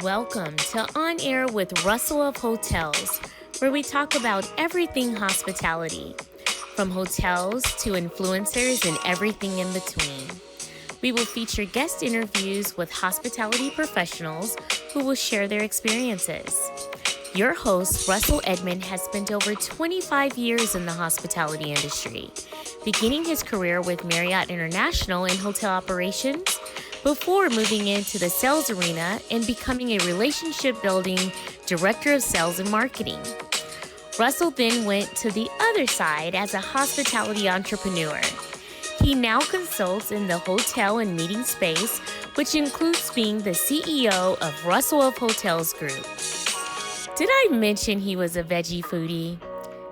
Welcome to On Air with Russell of Hotels, where we talk about everything hospitality, from hotels to influencers and everything in between. We will feature guest interviews with hospitality professionals who will share their experiences. Your host, Russell Edmond, has spent over 25 years in the hospitality industry, beginning his career with Marriott International in hotel operations before moving into the sales arena and becoming a relationship-building director of sales and marketing. Russell then went to the other side as a hospitality entrepreneur. He now consults in the hotel and meeting space, which includes being the CEO of Russell of Hotels Group. Did I mention he was a veggie foodie?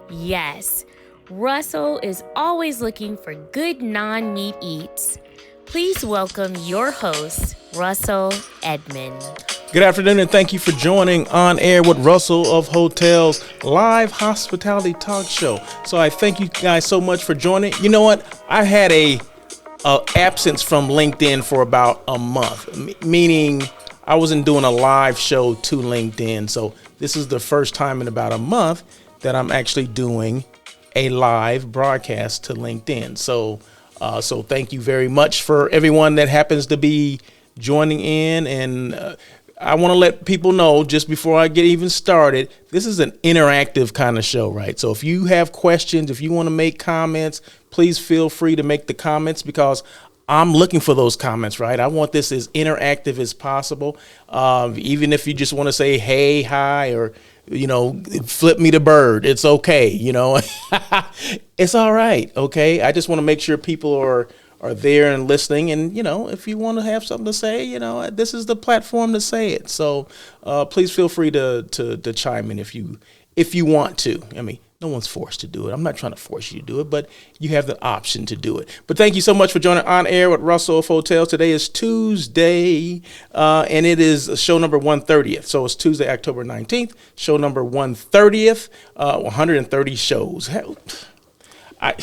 Yes, Russell is always looking for good non-meat eats. Please welcome your host, Russell Edmond. Good afternoon, and thank you for joining On Air with Russell of Hotels live hospitality talk show. So I thank you guys so much for joining. You know what? I had a absence from LinkedIn for about a month, meaning I wasn't doing a live show to LinkedIn. So this is the first time in about a month that I'm actually doing a live broadcast to LinkedIn. So thank you very much for everyone that happens to be joining in. And I want to let people know, just before I get even started, this is an interactive kind of show, right? So if you have questions, if you want to make comments, please feel free to make the comments, because I'm looking for those comments, right? I want this as interactive as possible. Even if you just want to say, hey, hi, or, flip me the bird, it's okay. It's all right. Okay. I just want to make sure people are there and listening. And, if you want to have something to say, this is the platform to say it. So please feel free to chime in if you want to. I mean, no one's forced to do it. I'm not trying to force you to do it, but you have the option to do it. But thank you so much for joining On Air with Russell of Hotels. Today is Tuesday, and it is show number 130th. So it's Tuesday, October 19th, show number 130th, 130 shows. I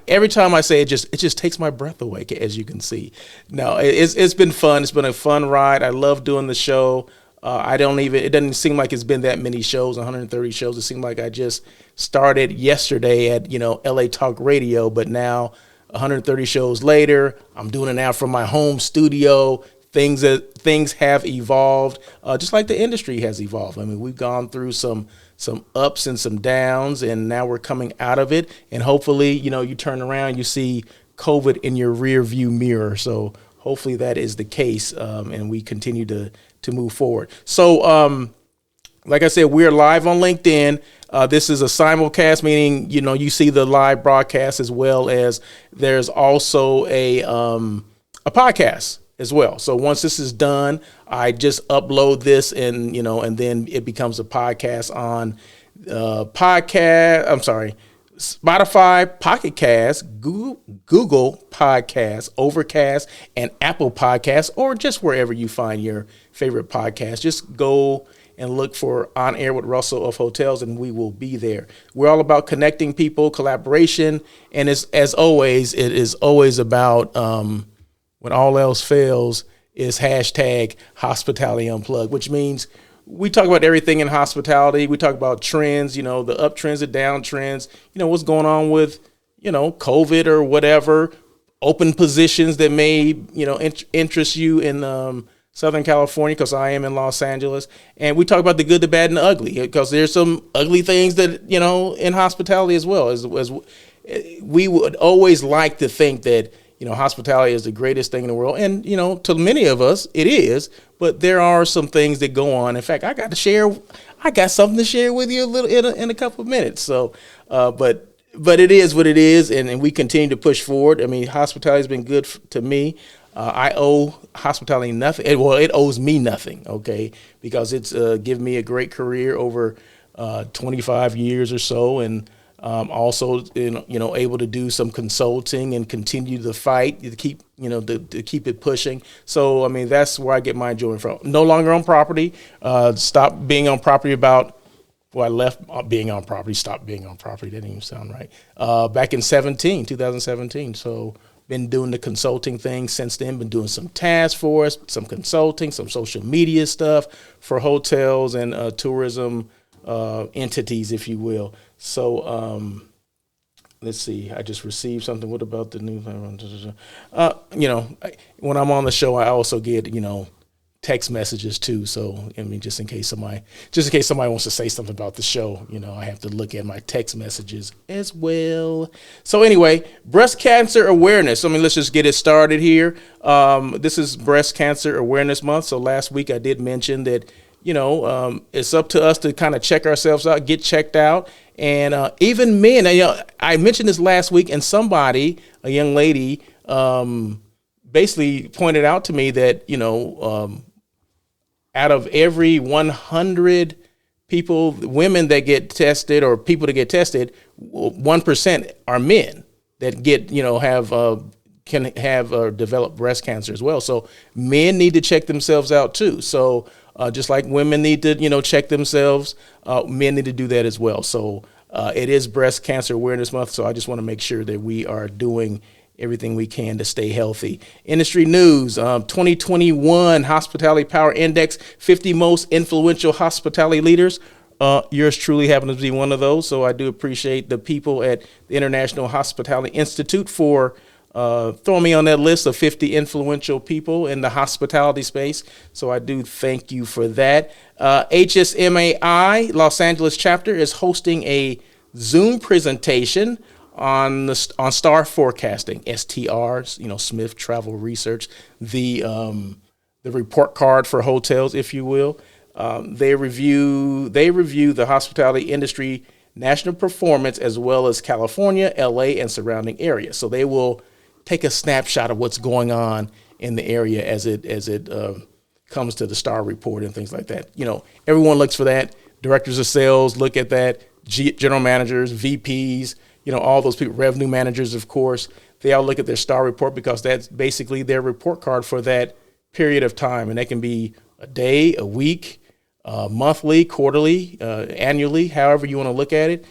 every time I say it just takes my breath away, as you can see. No, it's been fun. It's been a fun ride. I love doing the show. It doesn't seem like it's been that many shows, 130 shows. It seemed like I just started yesterday at, LA Talk Radio, but now 130 shows later, I'm doing it now from my home studio. Things have evolved, just like the industry has evolved. I mean, we've gone through some ups and some downs, and now we're coming out of it. And hopefully, you turn around, you see COVID in your rear view mirror. So hopefully that is the case, and we continue to move forward. So, like I said, we're live on LinkedIn. This is a simulcast, meaning, you see the live broadcast, as well as there's also a podcast as well. So once this is done, I just upload this and then it becomes a podcast on Spotify, Pocket Cast, Google Podcasts, Overcast, and Apple Podcasts, or just wherever you find your favorite podcast. Just go and look for On Air with Russell of Hotels, and we will be there. We're all about connecting people, collaboration, and as always, it is always about, when all else fails, is hashtag Hospitality Unplugged, which means we talk about everything in hospitality. We talk about trends, the uptrends, the downtrends, what's going on with, COVID or whatever, open positions that may, interest you in Southern California, because I am in Los Angeles. And we talk about the good, the bad, and the ugly, because there's some ugly things that, in hospitality as well. As we would always like to think that, hospitality is the greatest thing in the world. And, to many of us, it is. But there are some things that go on. In fact, I got something to share with you in a couple of minutes. So, but it is what it is. And we continue to push forward. I mean, hospitality has been good to me. I owe hospitality nothing. Well, it owes me nothing, okay, because it's given me a great career over 25 years or so, and also able to do some consulting and continue the fight to keep to keep it pushing. So I mean, that's where I get my enjoyment from. No longer on property. Stopped being on property I left being on property. Stopped being on property. That didn't even sound right. Back in 2017. So been doing the consulting thing since then, been doing some task force, some consulting, some social media stuff for hotels and tourism entities, if you will. So let's see, I just received something. What about the new, when I'm on the show, I also get, text messages too. So, I mean, just in case somebody wants to say something about the show, I have to look at my text messages as well. So anyway, breast cancer awareness. I mean, let's just get it started here. This is Breast Cancer Awareness Month. So last week I did mention that, it's up to us to kind of check ourselves out, get checked out. And even men, I mentioned this last week, and a young lady, basically pointed out to me that, out of every 100 people, women that get tested or people that get tested, 1% are men that get, can have or develop breast cancer as well. So men need to check themselves out too. So just like women need to, check themselves, men need to do that as well. So it is Breast Cancer Awareness Month. So I just want to make sure that we are doing everything we can to stay healthy. Industry news, 2021 Hospitality Power Index, 50 most influential hospitality leaders. Yours truly happens to be one of those. So I do appreciate the people at the International Hospitality Institute for throwing me on that list of 50 influential people in the hospitality space. So I do thank you for that. HSMAI Los Angeles chapter is hosting a Zoom presentation on star forecasting, STRs, Smith Travel Research, the report card for hotels, if you will. They review the hospitality industry national performance as well as California, LA, and surrounding areas. So they will take a snapshot of what's going on in the area as it comes to the star report and things like that. Everyone looks for that. Directors of sales look at that. General managers, VPs, all those people, revenue managers, of course, they all look at their star report because that's basically their report card for that period of time. And that can be a day, a week, monthly, quarterly, annually, however you want to look at it.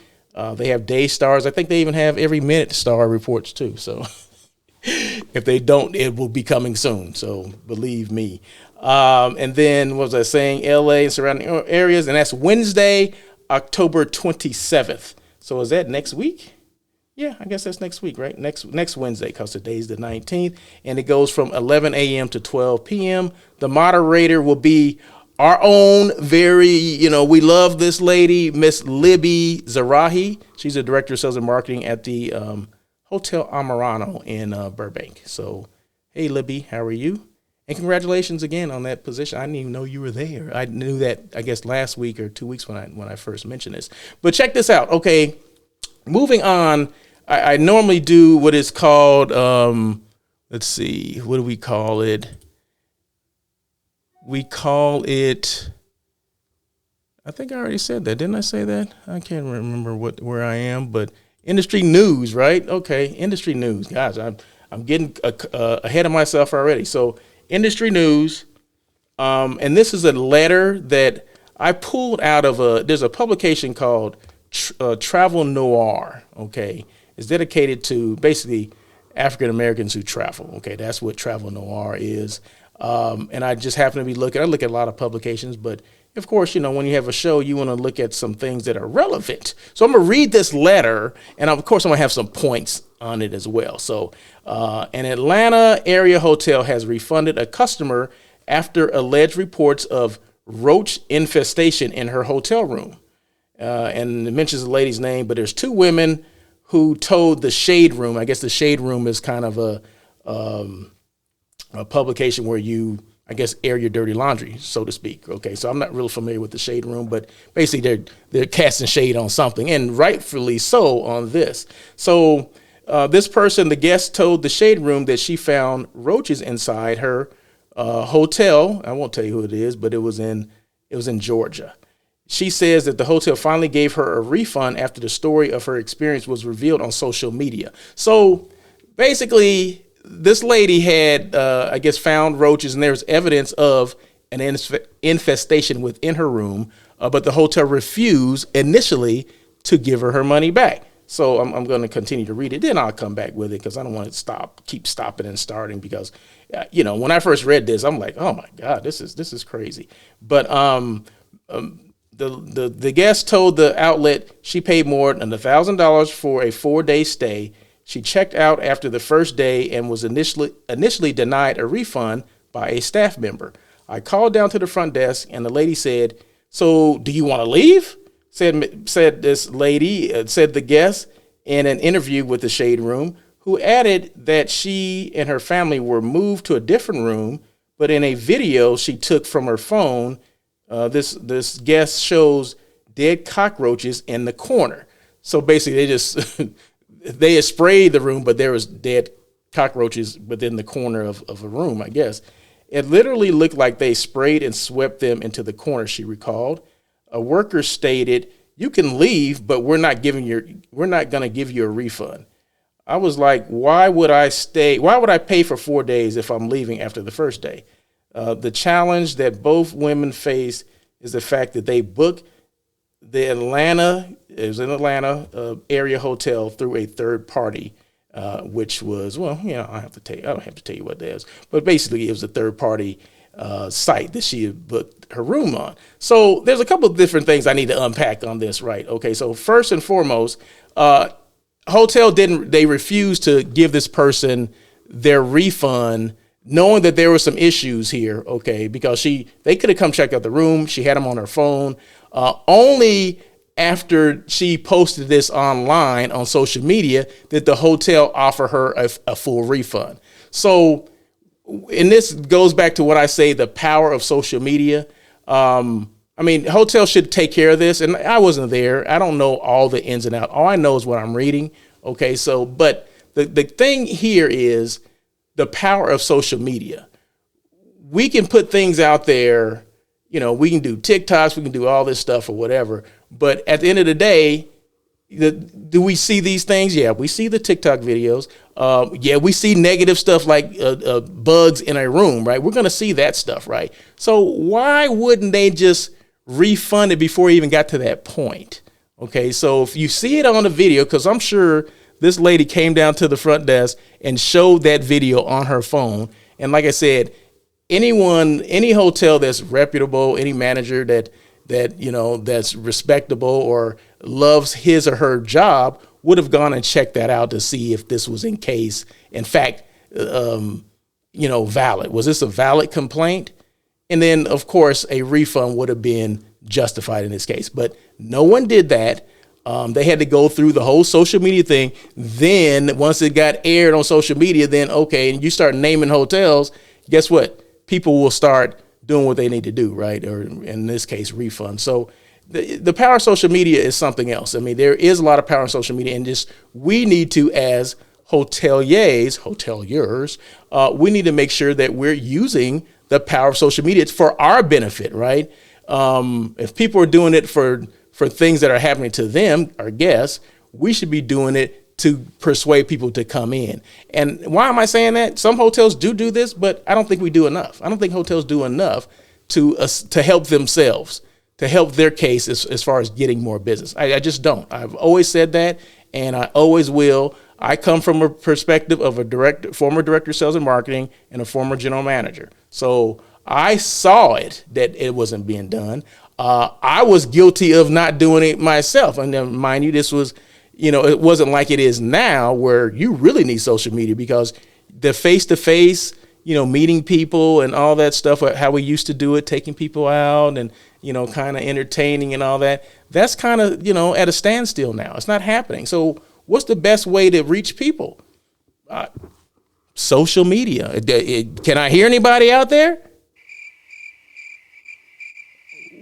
They have day stars. I think they even have every minute star reports too. So if they don't, it will be coming soon. So believe me. And then what was I saying? LA and surrounding areas. And that's Wednesday, October 27th. So is that next week? Yeah, I guess that's next week, right? Next Wednesday, because today's the 19th, and it goes from 11 a.m. to 12 p.m. The moderator will be our own we love this lady, Miss Libby Zarahi. She's a director of sales and marketing at the Hotel Amarano in Burbank. So, hey, Libby, how are you? And congratulations again on that position. I didn't even know you were there. I knew that, I guess, last week or 2 weeks when I first mentioned this. But check this out. Okay, moving on. I normally do what is called, let's see, what do we call it? We call it, I think I already said that. Didn't I say that? I can't remember where I am, but industry news, right? Okay, industry news. Guys, I'm getting ahead of myself already. So industry news, and this is a letter that I pulled out of there's a publication called Travel Noir, okay? It's dedicated to basically African Americans who travel. Okay, that's what Travel Noir is. And I just happen to be I look at a lot of publications, but of course, when you have a show, you want to look at some things that are relevant. So I'm going to read this letter, and of course, I'm going to have some points on it as well. So an Atlanta area hotel has refunded a customer after alleged reports of roach infestation in her hotel room. And it mentions the lady's name, but there's two women who told the Shade Room. I guess the Shade Room is kind of a publication where you, I guess, air your dirty laundry, so to speak. Okay, so I'm not real familiar with the Shade Room, but basically they're casting shade on something, and rightfully so on this. So this person, the guest, told the Shade Room that she found roaches inside her hotel. I won't tell you who it is, but it was in Georgia. She says that the hotel finally gave her a refund after the story of her experience was revealed on social media. So basically, this lady had, I guess, found roaches, and there's evidence of an infestation within her room, but the hotel refused initially to give her money back. So I'm going to continue to read it. Then I'll come back with it because I don't want to keep stopping and starting because, when I first read this, I'm like, oh my God, this is crazy. But the guest told the outlet she paid more than $1,000 for a 4-day stay. She checked out after the first day and was initially denied a refund by a staff member. I called down to the front desk and the lady said, "So do you want to leave?" Said the guest in an interview with the Shade Room, who added that she and her family were moved to a different room, but in a video she took from her phone, this guest shows dead cockroaches in the corner. So basically they just they had sprayed the room, but there was dead cockroaches within the corner of a room, I guess. It literally looked like they sprayed and swept them into the corner, she recalled. A worker stated, "You can leave, but we're not going to give you a refund." I was like, why would I stay? Why would I pay for 4 days if I'm leaving after the first day? The challenge that both women face is the fact that they booked the Atlanta area hotel through a third party, which was, I don't have to tell you what that is, but basically it was a third party site that she had booked her room on. So there's a couple of different things I need to unpack on this, right? Okay, so first and foremost, hotel they refused to give this person their refund, knowing that there were some issues here, okay, because they could have come check out the room. She had them on her phone. Only after she posted this online on social media did the hotel offer her a full refund. So, and this goes back to what I say, the power of social media. Hotels should take care of this. And I wasn't there. I don't know all the ins and outs. All I know is what I'm reading. Okay. So, but the thing here is the power of social media. We can put things out there, we can do TikToks, we can do all this stuff or whatever. But at the end of the day, do we see these things? Yeah, we see the TikTok videos. We see negative stuff like bugs in a room, right? We're going to see that stuff, right? So why wouldn't they just refund it before it even got to that point? Okay, so if you see it on the video, because I'm sure this lady came down to the front desk and showed that video on her phone. And like I said, any hotel that's reputable, any manager that's respectable or loves his or her job would have gone and checked that out to see if this was in fact, valid. Was this a valid complaint? And then, of course, a refund would have been justified in this case. But no one did that. They had to go through the whole social media thing. Then once it got aired on social media, then okay, and you start naming hotels, guess what? People will start doing what they need to do, right? Or in this case, refund. So the power of social media is something else. I mean, there is a lot of power in social media, and just we need to, as hoteliers, we need to make sure that we're using the power of social media for our benefit, right? If people are doing it for things that are happening to them, our guests, we should be doing it to persuade people to come in. And why am I saying that? Some hotels do this, but I don't think we do enough. I don't think hotels do enough to help themselves, to help their case as far as getting more business. I just don't. I've always said that, and I always will. I come from a perspective of former director of sales and marketing and a former general manager. So I saw that it wasn't being done. I was guilty of not doing it myself. And then, mind you, this was, it wasn't like it is now where you really need social media, because the face-to-face, meeting people and all that stuff, how we used to do it, taking people out and, kind of entertaining and all that, that's kind of, at a standstill now. It's not happening. So what's the best way to reach people? Social media. Can I hear anybody out there?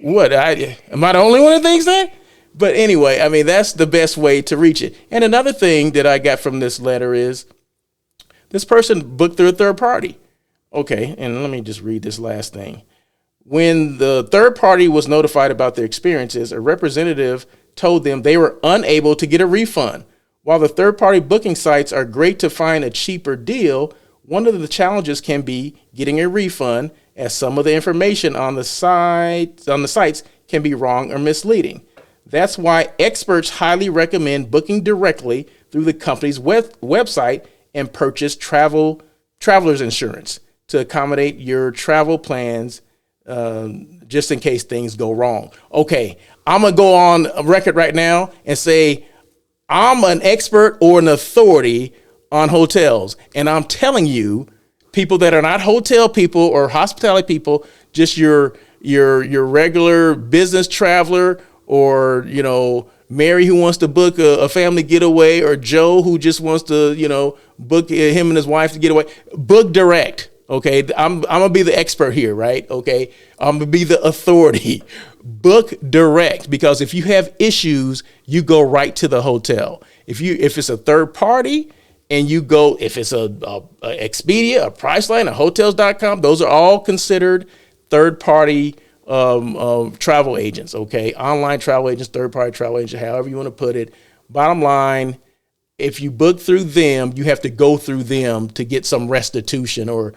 What? Am I the only one that thinks that? But anyway, I mean, that's the best way to reach it. And another thing that I got from this letter is this person booked through a third party. Okay, and let me just read this last thing. When the third party was notified about their experiences, a representative told them they were unable to get a refund. While the third party booking sites are great to find a cheaper deal, one of the challenges can be getting a refund, as some of the information on the sites can be wrong or misleading. That's why experts highly recommend booking directly through the company's website and purchase traveler's insurance to accommodate your travel plans, just in case things go wrong. Okay, I'm going to go on record right now and say I'm an expert or an authority on hotels. And I'm telling you, people that are not hotel people or hospitality people, just your regular business traveler, or, Mary who wants to book a family getaway, or Joe who just wants to, book him and his wife to get away, book direct. Okay. I'm going to be the expert here, right? Okay. I'm going to be the authority. Book direct, because if you have issues, you go right to the hotel. If it's a third party and you go, if it's a Expedia, a Priceline, a Hotels.com, those are all considered third party travel agents. Okay. Online travel agents, third party travel agents, however you want to put it. Bottom line, if you book through them, you have to go through them to get some restitution or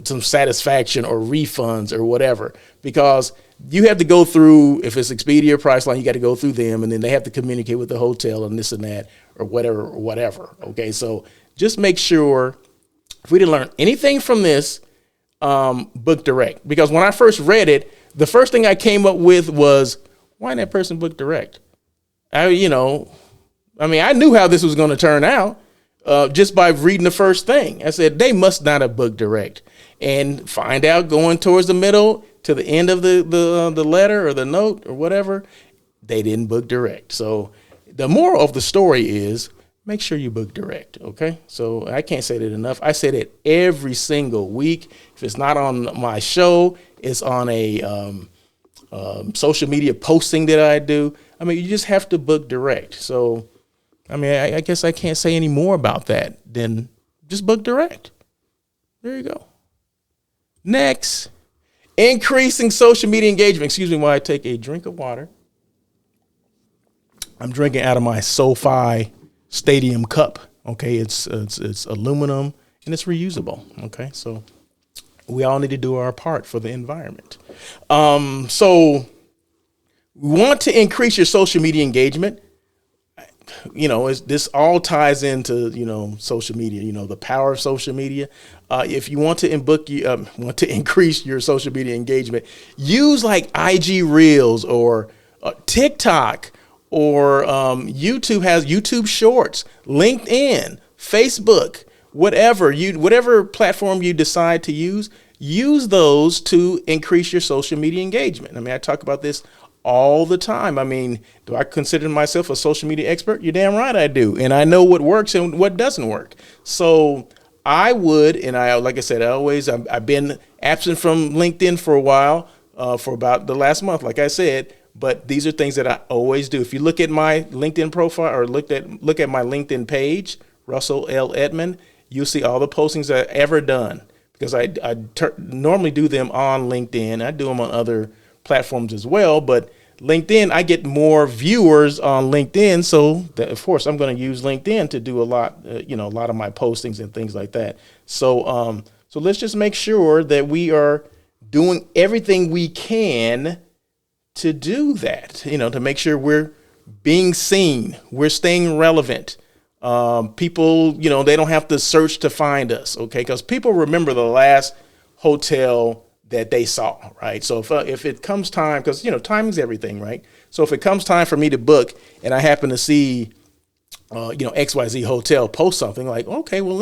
some satisfaction or refunds or whatever, because you have to go through, if it's Expedia or Priceline, you got to go through them, and then they have to communicate with the hotel and this and that or whatever. Okay. So just make sure, if we didn't learn anything from this, book direct. Because when I first read it, the first thing I came up with was, why didn't that person book direct? I knew how this was going to turn out just by reading the first thing. I said, they must not have booked direct. And find out going towards the middle to the end of the letter or the note or whatever, they didn't book direct. So the moral of the story is, make sure you book direct. Okay. So I can't say that enough. I say that every single week. If it's not on my show, it's on a social media posting that I do. You just have to book direct. So, I guess I can't say any more about that than just book direct. There you go. Next, increasing social media engagement. Excuse me while I take a drink of water. I'm drinking out of my SoFi Stadium cup. Okay, it's aluminum and it's reusable. Okay, so we all need to do our part for the environment. So we want to increase your social media engagement. This all ties into, social media, the power of social media. If you want to increase your social media engagement, use like IG Reels or TikTok, or YouTube has YouTube Shorts, LinkedIn, Facebook, whatever platform you decide to use those to increase your social media engagement. I talk about this all the time. Do I consider myself a social media expert? You're damn right I do. And I know what works and what doesn't work. So like I said, I've been absent from LinkedIn for a while, for about the last month, like I said, but these are things that I always do. If you look at my LinkedIn profile or look at my LinkedIn page, Russell L. Edmond, you'll see all the postings I've ever done, because I normally do them on LinkedIn. I do them on other platforms as well, but LinkedIn, I get more viewers on LinkedIn, so of course I'm going to use LinkedIn to do a lot of my postings and things like that. So let's just make sure that we are doing everything we can to do that, to make sure we're being seen, we're staying relevant. People, they don't have to search to find us, okay? Because people remember the last hotel that they saw, right? So if it comes time, because timing's everything, right? So if it comes time for me to book and I happen to see XYZ Hotel post something, like, okay, well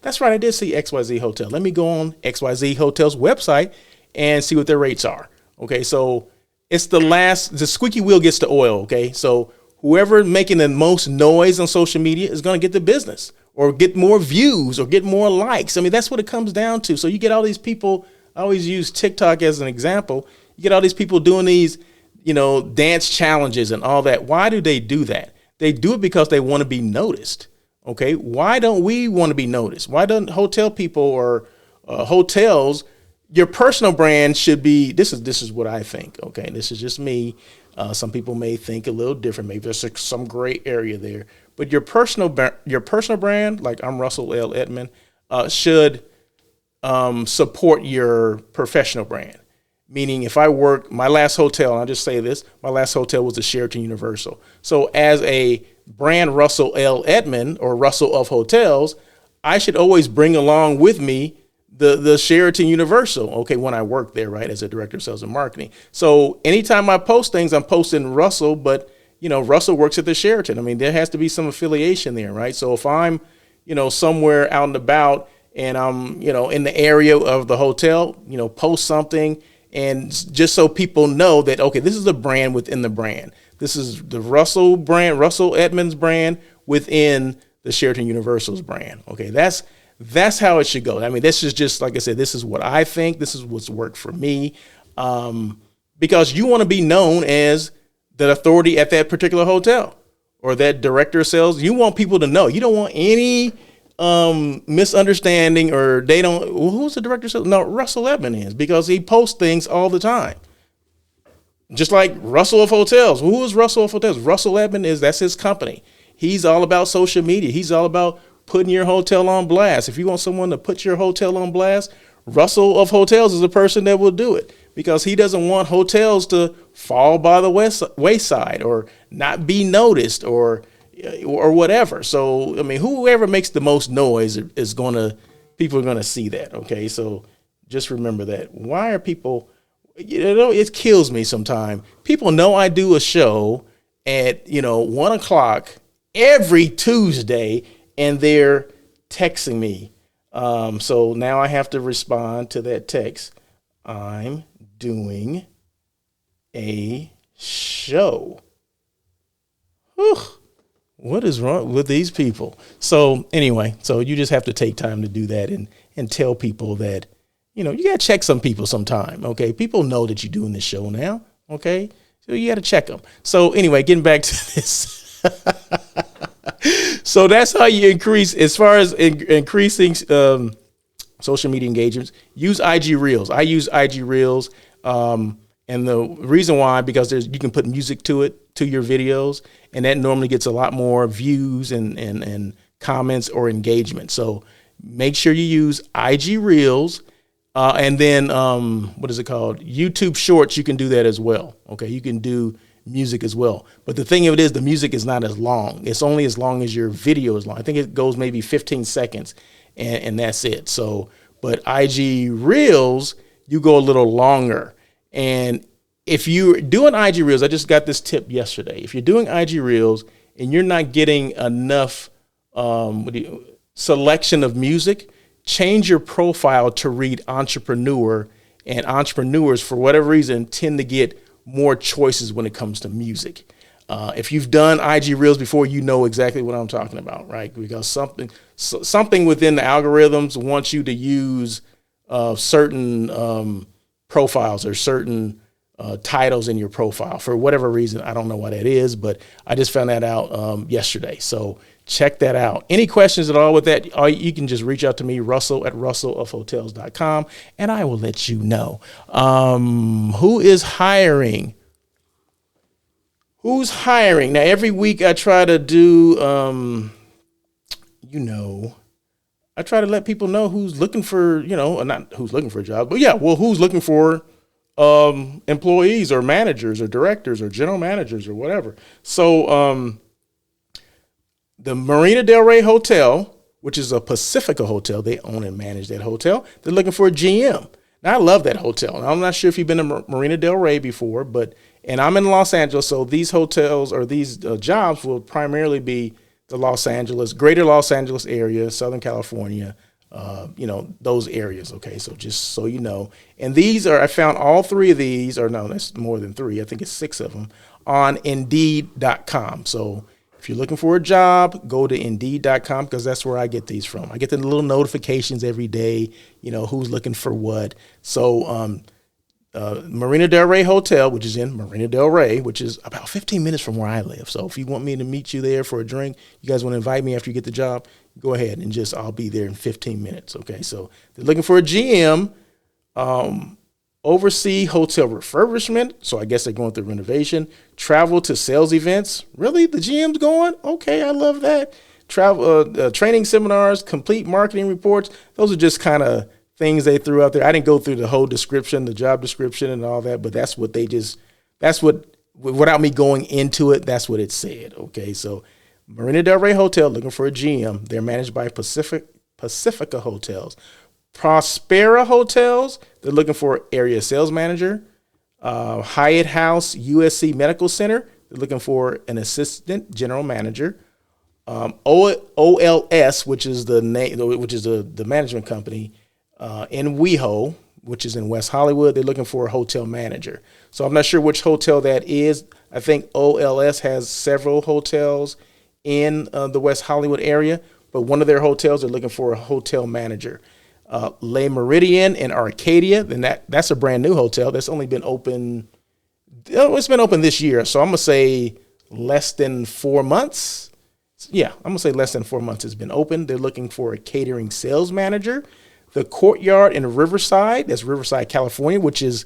that's right, I did see XYZ Hotel, let me go on XYZ Hotel's website and see what their rates are. Okay, so it's the squeaky wheel gets the oil. Okay, so whoever making the most noise on social media is going to get the business or get more views or get more likes. That's what it comes down to. So you get all these people. I always use TikTok as an example. You get all these people doing these, dance challenges and all that. Why do they do that? They do it because they want to be noticed. Okay. Why don't we want to be noticed? Why don't hotel people or hotels, your personal brand should be, this is what I think. Okay. This is just me. Some people may think a little different. Maybe there's some gray area there, but your personal brand, like I'm Russell L. Edmond, should support your professional brand. Meaning if I work, my last hotel, and I'll just say this, my last hotel was the Sheraton Universal. So as a brand Russell L. Edmond or Russell of Hotels, I should always bring along with me the Sheraton Universal, okay, when I work there, right, as a director of sales and marketing. So anytime I post things, I'm posting Russell, but, Russell works at the Sheraton. I mean, there has to be some affiliation there, right? So if I'm, somewhere out and about and I'm, in the area of the hotel, post something, and just so people know that, okay, this is a brand within the brand. This is the Russell brand, Russell Edmonds brand within the Sheraton Universal's brand. Okay, that's how it should go. I mean, this is just, like I said, this is what I think. This is what's worked for me. Because you want to be known as the authority at that particular hotel or that director of sales. You want people to know. You don't want any misunderstanding or they don't, well, who's the director of sales? No, Russell Edmond is, because he posts things all the time. Just like Russell of Hotels. Who is Russell of Hotels? Russell Edmond that's his company. He's all about social media. He's all about putting your hotel on blast. If you want someone to put your hotel on blast, Russell of Hotels is the person that will do it, because he doesn't want hotels to fall by the wayside or not be noticed or whatever. So, I mean, whoever makes the most noise people are going to see that. Okay. So just remember that. Why are people, it kills me sometimes. People know I do a show at, 1:00 every Tuesday and they're texting me. So now I have to respond to that text. I'm doing a show. Whew. What is wrong with these people? So anyway, so you just have to take time to do that and tell people that, you got to check some people sometime. Okay. People know that you're doing this show now. Okay. So you got to check them. So anyway, getting back to this. So that's how you increase, as far as increasing social media engagements, use IG Reels. I use IG Reels. And the reason why, because you can put music to your videos, and that normally gets a lot more views and comments or engagement. So make sure you use IG Reels. And then, what is it called? YouTube Shorts, you can do that as well. Okay. You can do music as well. But the thing of it is, the music is not as long. It's only as long as your video is long. I think it goes maybe 15 seconds and that's it. So, but IG Reels, you go a little longer. And if you're doing IG Reels, I just got this tip yesterday. If you're doing IG Reels and you're not getting enough selection of music, change your profile to read entrepreneur. And entrepreneurs, for whatever reason, tend to get more choices when it comes to music. If you've done IG Reels before, you know exactly what I'm talking about, right? Because something within the algorithms wants you to use certain profiles or certain titles in your profile for whatever reason. I don't know what that is, but I just found that out yesterday. So check that out. Any questions at all with that, you can just reach out to me, russell@russellofhotels.com, and I will let you know. Who is hiring? Who's hiring? Now, every week I try to do, I try to let people know who's looking for, not who's looking for a job, but who's looking for employees or managers or directors or general managers or whatever. So, the Marina Del Rey Hotel, which is a Pacifica hotel, they own and manage that hotel. They're looking for a GM. Now, I love that hotel. Now, I'm not sure if you've been to Marina Del Rey before, and I'm in Los Angeles, so these hotels or these jobs will primarily be the greater Los Angeles area, Southern California, those areas. Okay, so just so you know. And I found all three of these, or no, that's more than three. I think it's 6 of them on Indeed.com. So if you're looking for a job, go to Indeed.com, because that's where I get these from. I get the little notifications every day, who's looking for what. So Marina Del Rey Hotel, which is in Marina Del Rey, which is about 15 minutes from where I live. So if you want me to meet you there for a drink, you guys want to invite me after you get the job, go ahead and I'll be there in 15 minutes. Okay. So they're looking for a GM, oversee hotel refurbishment. So I guess they're going through renovation, travel to sales events. Really? The GM's going? Okay. I love that. Travel, training seminars, complete marketing reports. Those are just kind of things they threw out there. I didn't go through the whole description, the job description and all that, but that's what, without me going into it, that's what it said. Okay. So Marina Del Rey Hotel looking for a GM. They're managed by Pacifica Hotels. Prospera Hotels, they're looking for area sales manager. Hyatt House USC Medical Center, they're looking for an assistant general manager. OLS, which is the name, which is the management company, in WeHo, which is in West Hollywood, they're looking for a hotel manager. So I'm not sure which hotel that is. I think OLS has several hotels in the West Hollywood area, but one of their hotels, they're looking for a hotel manager. Le Meridian in Arcadia, then that's a brand new hotel that's only been open. It's been open this year, so I'm gonna say less than 4 months. Yeah, I'm gonna say less than 4 months it's been open. They're looking for a catering sales manager. The Courtyard in Riverside, that's Riverside, California, which is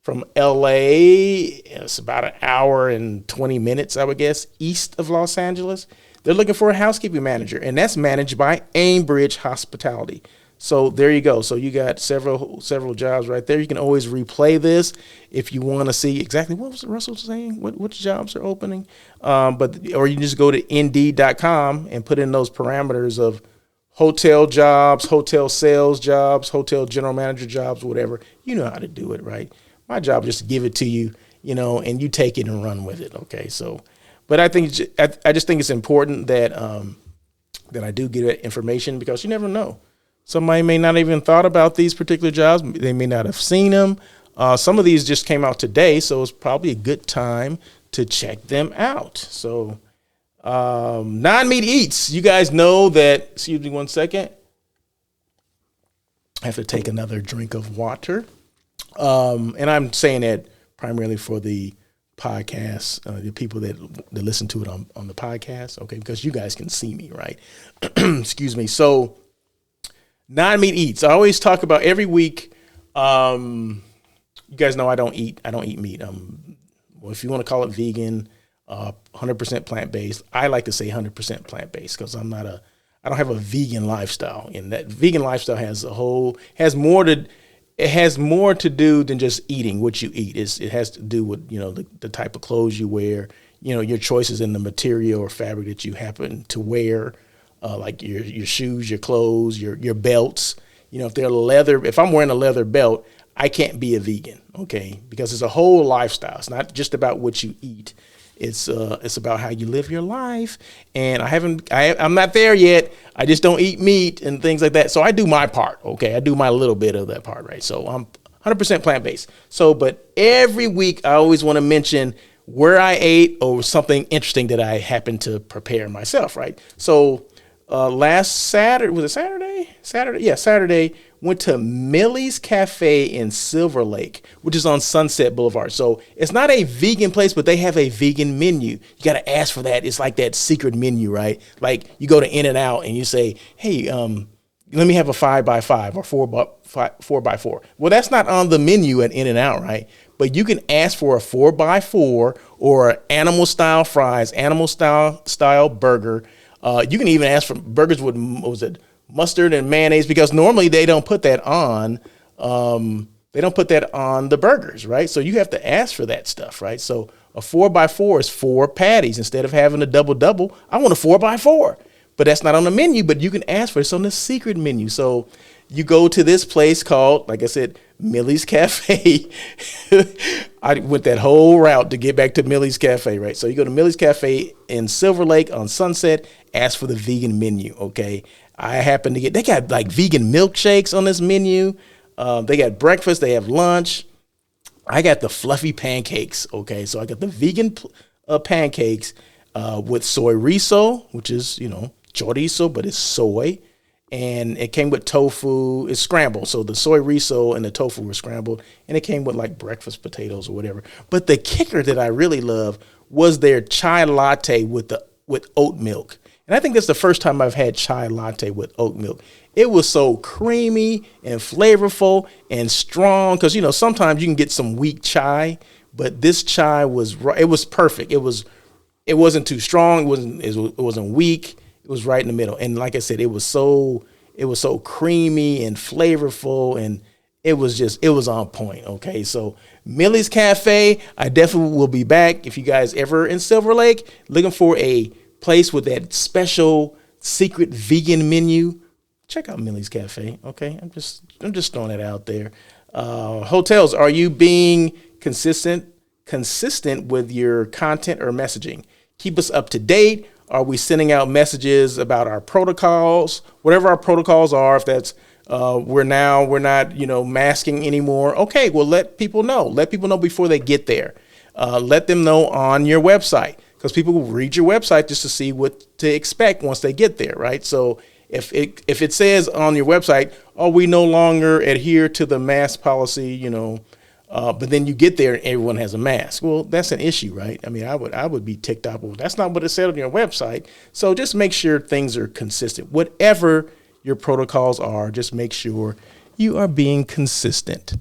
from LA. It's about an hour and 20 minutes, I would guess, east of Los Angeles. They're looking for a housekeeping manager, and that's managed by Aimbridge Hospitality. So there you go. So you got several jobs right there. You can always replay this if you want to see exactly what was Russell saying, which jobs are opening. Or you can just go to Indeed.com and put in those parameters of hotel jobs, hotel sales jobs, hotel general manager jobs, whatever. You know how to do it, right? My job is just to give it to you, and you take it and run with it. Okay. So, but I just think it's important that I do get that information, because you never know. Somebody may not even thought about these particular jobs. They may not have seen them. Some of these just came out today, so it's probably a good time to check them out. So non-meat eats. You guys know that, excuse me 1 second. I have to take another drink of water. And I'm saying that primarily for the podcast, the people that listen to it on the podcast, okay, because you guys can see me, right? Excuse me. So non-meat eats. I always talk about every week. You guys know I don't eat meat. Well, if you want to call it vegan, 100% plant-based. I like to say 100% plant-based, because I don't have a vegan lifestyle. And that vegan lifestyle has more to do than just eating what you eat. It has to do with, the type of clothes you wear, your choices in the material or fabric that you happen to wear. Like your shoes, your clothes, your belts. If they're leather, if I'm wearing a leather belt, I can't be a vegan, okay? Because it's a whole lifestyle. It's not just about what you eat. It's about how you live your life. And I'm not there yet. I just don't eat meat and things like that. So I do my part, okay? I do my little bit of that part, right? So I'm 100% plant-based. So, but every week I always want to mention where I ate or something interesting that I happened to prepare myself, right? So last Saturday, was it Saturday? Saturday, went to Millie's Cafe in Silver Lake, which is on Sunset Boulevard. So it's not a vegan place, but they have a vegan menu. You got to ask for that. It's like that secret menu, right? Like you go to In-N-Out and you say, hey, let me have a 5x5 or 4x4. Well, that's not on the menu at In-N-Out, right? But you can ask for a 4x4 or animal style fries, animal style burger. You can even ask for burgers with, mustard and mayonnaise, because normally they don't put that on. They don't put that on the burgers, right? So you have to ask for that stuff, right? So a 4x4 is 4 patties. Instead of having a double, I want a 4x4. But that's not on the menu, but you can ask for it. It's on the secret menu. So you go to this place called, like I said, Millie's Cafe. I went that whole route to get back to Millie's Cafe, right? So you go to Millie's Cafe in Silver Lake on Sunset, ask for the vegan menu, okay? I happen to they got like vegan milkshakes on this menu. They got breakfast, they have lunch. I got the fluffy pancakes, okay? So I got the vegan pancakes with soy riso, which is, chorizo, but it's soy. And it came with tofu. It's scrambled. So the soy riso and the tofu were scrambled. And it came with like breakfast potatoes or whatever. But the kicker that I really love was their chai latte with oat milk. And I think that's the first time I've had chai latte with oat milk. It was so creamy and flavorful and strong. Because, sometimes you can get some weak chai. But this chai it was perfect. It wasn't too strong. It wasn't weak. It was right in the middle. And like I said, it was so It was so creamy and flavorful, and it was on point. Okay, so Millie's Cafe, I definitely will be back. If you guys ever in Silver Lake looking for a place with that special secret vegan menu, check out Millie's Cafe. Okay, I'm just throwing it out there. Hotels, are you being consistent with your content or messaging? Keep us up to date. Are we sending out messages about our protocols, whatever our protocols are? If that's we're not masking anymore. Okay, well, let people know before they get there. Let them know on your website, because people will read your website just to see what to expect once they get there, right? So if it says on your website, oh, we no longer adhere to the mask policy, but then you get there and everyone has a mask. Well, that's an issue, right? I mean, I would be ticked off. Well, that's not what it said on your website. So just make sure things are consistent. Whatever your protocols are, just make sure you are being consistent.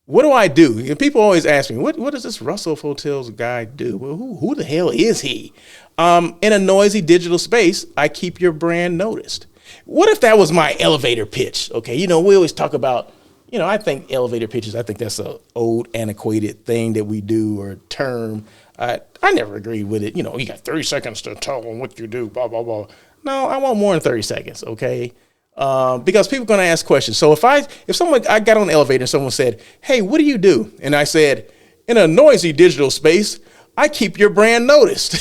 What do I do? And people always ask me, what does this Russell of Hotels guy do? Well, who the hell is he? In a noisy digital space, I keep your brand noticed. What if that was my elevator pitch? Okay, we always talk about, I think elevator pitches, I think that's an old antiquated thing that we do, or term. I never agreed with it. You got 30 seconds to tell them what you do, blah, blah, blah. No, I want more than 30 seconds, okay? Because people are going to ask questions. So if I got on the elevator and someone said, hey, what do you do? And I said, in a noisy digital space, I keep your brand noticed.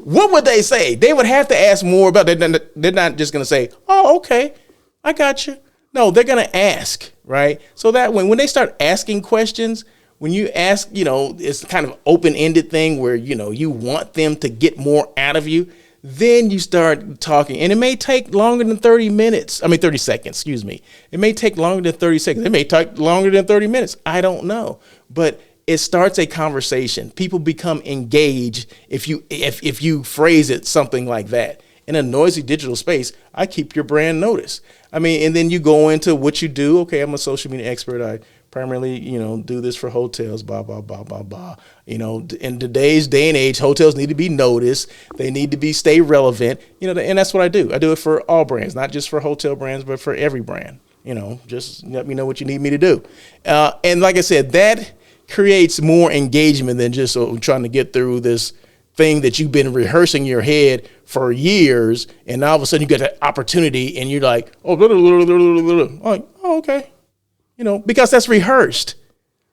What would they say? They would have to ask more about it. They're not just going to say, oh, okay, I got you. No, they're going to ask, right? So that when they start asking questions, when you ask, it's kind of open-ended thing where, you want them to get more out of you. Then you start talking, and it may take longer than 30 seconds, excuse me. It may take longer than 30 seconds. It may take longer than 30 minutes. I don't know. But it starts a conversation. People become engaged if you phrase it something like that. In a noisy digital space, I keep your brand noticed. I mean, and then you go into what you do. Okay, I'm a social media expert. I primarily, do this for hotels, blah, blah, blah, blah, blah. In today's day and age, hotels need to be noticed. They need to stay relevant, and that's what I do. I do it for all brands, not just for hotel brands, but for every brand. Just let me know what you need me to do. And like I said, that creates more engagement than just trying to get through this thing that you've been rehearsing in your head for years, and all of a sudden you get that opportunity and you're like, oh, blah, blah, blah, blah, blah, blah. Like, oh, okay. Because that's rehearsed,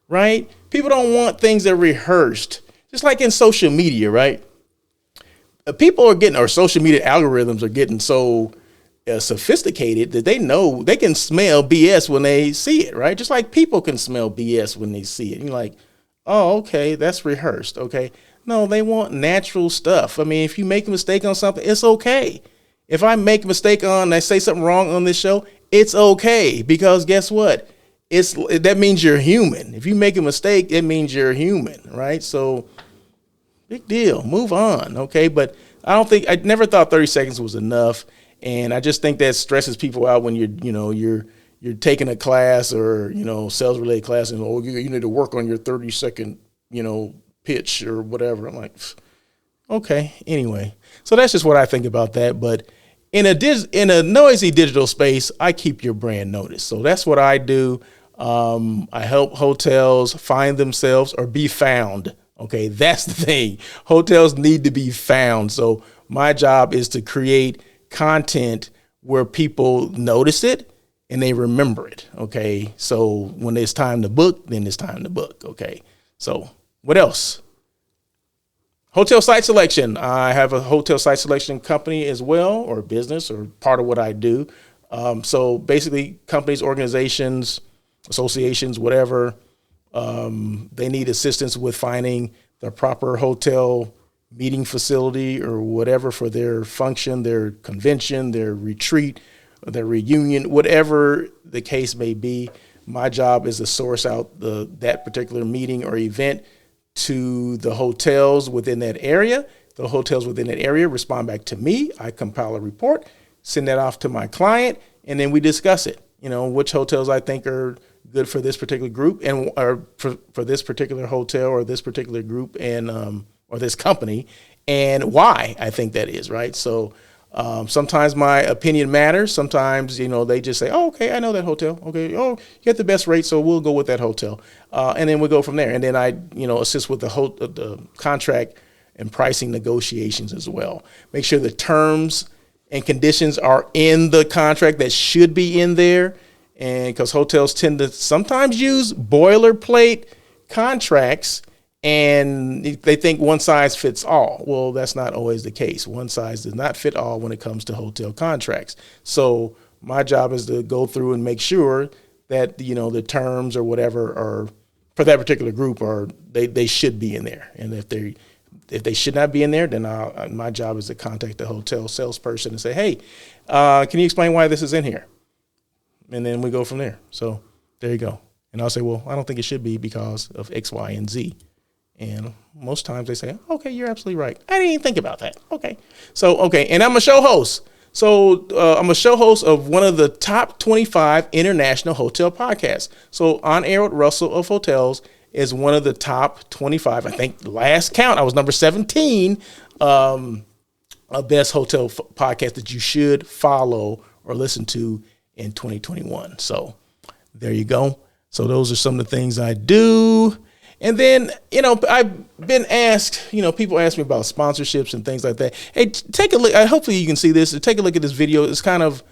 right? People don't want things that are rehearsed. Just like in social media, right? Social media algorithms are getting so sophisticated that they know they can smell BS when they see it, right? Just like people can smell BS when they see it. You're like, oh, okay, that's rehearsed, okay? No, they want natural stuff. I mean, if you make a mistake on something, it's okay. If I make a mistake I say something wrong on this show, it's okay, because guess what? That means you're human. If you make a mistake, it means you're human, right? So, big deal. Move on, okay? But I never thought 30 seconds was enough, and I just think that stresses people out when you're taking a class or sales related class, and you need to work on your 30-second pitch or whatever. I'm like, okay. Anyway, so that's just what I think about that. But in a noisy digital space, I keep your brand noticed. So that's what I do. I help hotels find themselves or be found. Okay, that's the thing. Hotels need to be found. So my job is to create content where people notice it and they remember it. Okay, so when it's time to book, then it's time to book. Okay, so what else? Hotel site selection. I have a hotel site selection company as well, or business, or part of what I do. So basically, companies, organizations, associations, whatever, they need assistance with finding the proper hotel meeting facility or whatever for their function, their convention, their retreat, their reunion, whatever the case may be. My job is to source out that particular meeting or event to the hotels within that area. The hotels within that area respond back to me. I compile a report, send that off to my client, and then we discuss it. Which hotels I think are good for this particular group and or for this particular hotel or this particular group and or this company, and why I think that is, right? So Sometimes my opinion matters. Sometimes, they just say, oh, okay, I know that hotel. Okay. Oh, you get the best rate, so we'll go with that hotel. And then we'll go from there. And then I, assist with the contract and pricing negotiations as well. Make sure the terms and conditions are in the contract that should be in there. And because hotels tend to sometimes use boilerplate contracts, and they think one size fits all. Well, that's not always the case. One size does not fit all when it comes to hotel contracts. So my job is to go through and make sure that, the terms or whatever are for that particular group they should be in there. And if they should not be in there, then my job is to contact the hotel salesperson and say, hey, can you explain why this is in here? And then we go from there. So there you go. And I'll say, well, I don't think it should be because of X, Y, and Z. And most times they say, okay, you're absolutely right. I didn't even think about that. Okay. And I'm a show host. So I'm a show host of one of the top 25 international hotel podcasts. So On Air with Russell of Hotels is one of the top 25. I think last count, I was number 17, a best hotel podcast that you should follow or listen to in 2021. So there you go. So those are some of the things I do. And then, I've been asked, people ask me about sponsorships and things like that. Hey, take a look. Hopefully you can see this. Take a look at this video. It's kind of,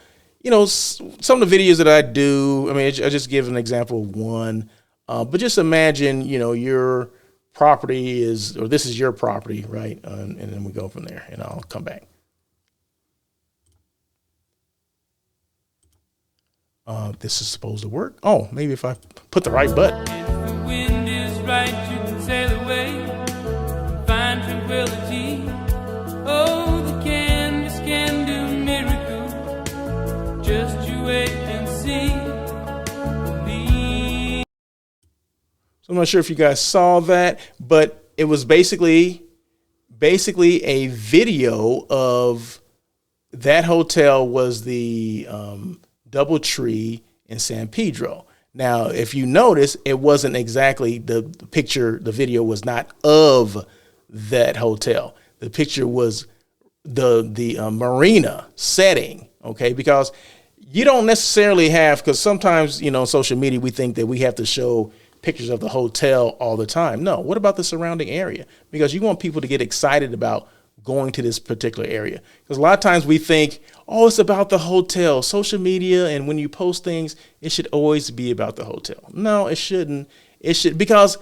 some of the videos that I do. I mean, I just give an example of one. But just imagine, your property this is your property, right? And then we go from there, and I'll come back. This is supposed to work. Oh, maybe if I put the right button. Right, you can sail away and find tranquility. Oh, the canvas can do miracles. Just you wait and see. So I'm not sure if you guys saw that, but it was basically a video of that hotel was the DoubleTree in San Pedro. Now, if you notice, it wasn't exactly the picture. The video was not of that hotel. The picture was the marina setting. Okay, because you don't necessarily have, because sometimes, on social media, we think that we have to show pictures of the hotel all the time. No, what about the surrounding area? Because you want people to get excited about going to this particular area. Because a lot of times we think, oh, it's about the hotel, social media. And when you post things, it should always be about the hotel. No, it shouldn't. It should, because,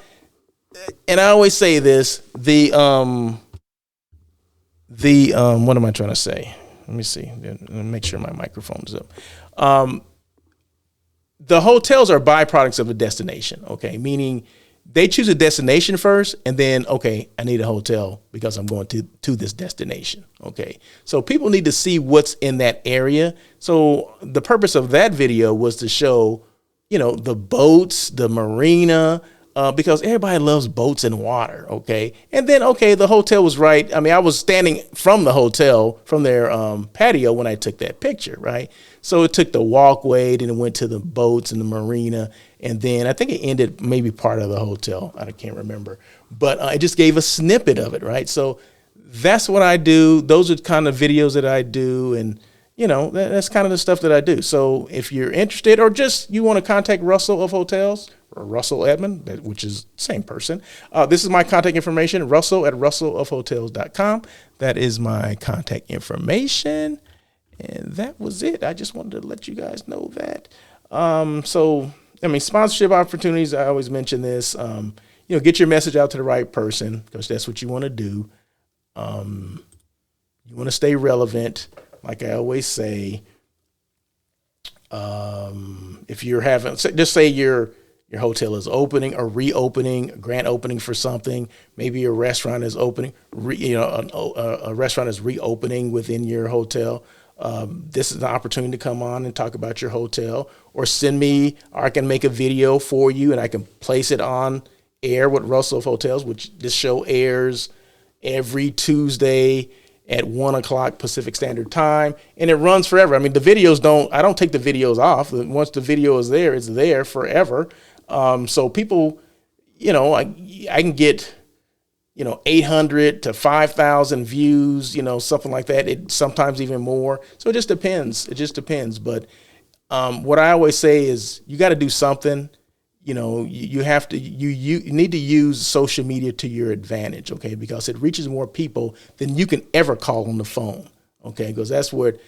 and I always say this, what am I trying to say? Let me see. Let me make sure my microphone is up. The hotels are byproducts of a destination. Okay. Meaning, they choose a destination first, and then, okay, I need a hotel because I'm going to this destination. Okay. So people need to see what's in that area. So the purpose of that video was to show, the boats, the marina, because everybody loves boats and water. Okay. And then, okay, the hotel was right. I mean, I was standing from the hotel, from their patio when I took that picture. Right. So it took the walkway, then it went to the boats and the marina. And then I think it ended maybe part of the hotel. I can't remember, but it just gave a snippet of it. Right. So that's what I do. Those are the kind of videos that I do. And, that's kind of the stuff that I do. So if you're interested, or just you want to contact Russell of Hotels, or Russell Edmond, which is the same person. This is my contact information, russell@russellofhotels.com. That is my contact information. And that was it. I just wanted to let you guys know that. Sponsorship opportunities, I always mention this. Get your message out to the right person, because that's what you want to do. You want to stay relevant. Like I always say, if you're having, just say your hotel is opening or reopening, grand opening for something. Maybe your restaurant is opening, a restaurant is reopening within your hotel. This is an opportunity to come on and talk about your hotel, or send me, or I can make a video for you and I can place it on air with Russell of Hotels, which this show airs every Tuesday at 1:00 Pacific Standard Time, and it runs forever. I mean, I don't take the videos off. Once the video is there, it's there forever. So people, I can get 800 to 5,000 views, something like that. It sometimes even more. So it just depends. It just depends. But what I always say is you got to do something. You have to, you need to use social media to your advantage, okay? Because it reaches more people than you can ever call on the phone, okay? Because that's what,